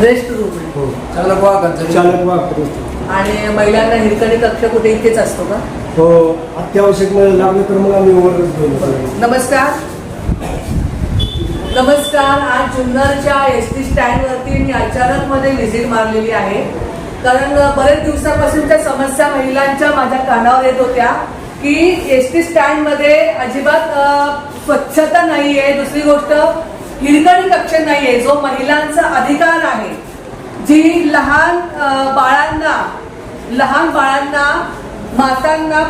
Rest room आहे. हो. चालक वाहक आणि महिलांना हिरकणी कक्ष कुठे इथेच असतो का? हो, अत्यावश्यक लागलं तर मग आम्ही वरच घेऊन. नमस्कार. आज जुन्नरच्या एसटी स्टँडवरती मी अचानकमध्ये व्हिजिट मारलेली आहे. कारण बरेच दिवसापासूनच्या समस्या महिलांच्या माझ्या कानावर येत होत्या की एसटी स्टँडमध्ये अजिबात स्वच्छता नाहीये. दुसरी गोष्ट, हिरकणी कक्ष नाहीये, जो महिलांचा अधिकार आहे. जी लहान बाळांना मातांना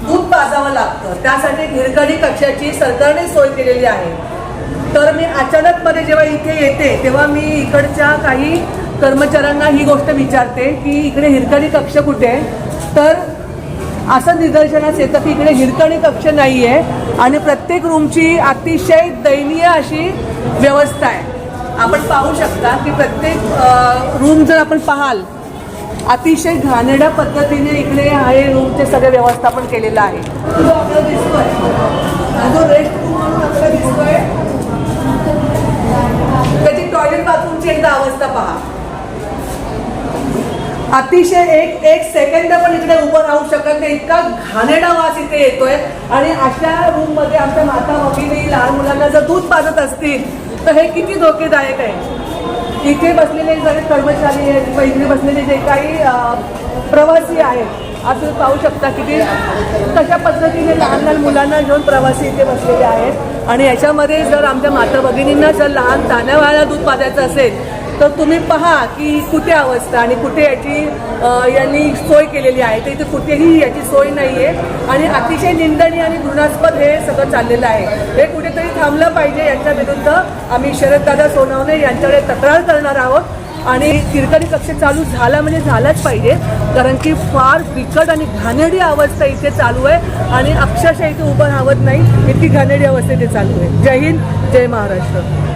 दूध पाजावं लागतं, त्यासाठी हिरकणी कक्षाची सरकारने सोय केलेली आहे. तर मी अचानकमध्ये जेव्हा इथे येते तेव्हा मी इकडच्या काही कर्मचाऱ्यांना ही गोष्ट विचारते की इकडे हिरकणी कक्ष कुठे आहे. तर असं निदर्शनास येतं की इकडे हिरकणी कक्ष नाही आहे आणि प्रत्येक रूमची अतिशय दयनीय अशी व्यवस्था आहे. आपण पाहू शकता की प्रत्येक रूम जर आपण पाहाल, अतिशय घाणेरड्या पद्धतीने इकडे हे रूमचे सगळे व्यवस्थापन केलेलं आहे. जो आपल्याला दिसतोय, जो रेस्ट रूम म्हणून आपल्याला दिसतोय, त्याची टॉयलेट बाथरूमची एकदा अवस्था पहा. अतिशय एक सेकंद पण इकडे उभं राहू शकत नाही, इतका घाणेरडा वास इथे येतोय. आणि अशा रूम मध्ये आमच्या माता भगिनी लहान मुलांना जर दूध पाजत असतील तर हे किती धोकेदायक आहे. इथे बसलेले जरी कर्मचारी आहेत किंवा इथे बसलेले जे काही प्रवासी आहेत, आपण पाहू शकता की ते कशा पद्धतीने लहान लहान मुलांना घेऊन प्रवासी इथे बसलेले आहेत. आणि याच्यामध्ये जर आमच्या माता भगिनींना जर लहान तान्ह्या बाळाला दूध पाजायचं असेल तर तुम्ही पहा की कुठे अवस्था आणि कुठे याची यांनी सोय केलेली आहे. तर इथे कुठेही याची सोय नाही आहे आणि अतिशय निंदनीय आणि घृणास्पद हे सगळं चाललेलं आहे. हे कुठेतरी थांबलं पाहिजे. यांच्या विरुद्ध आम्ही शरददादा सोनवणे यांच्याकडे तक्रार करणार आहोत आणि हिरकणी कक्ष चालू झाला म्हणजे झालाच पाहिजे. कारण की फार बिकट आणि घाणेरडी अवस्था इथे चालू आहे आणि अक्षरशः इथे उभं राहत नाही, इतकी घाणेरडी अवस्था इथे चालू आहे. जय हिंद, जय महाराष्ट्र.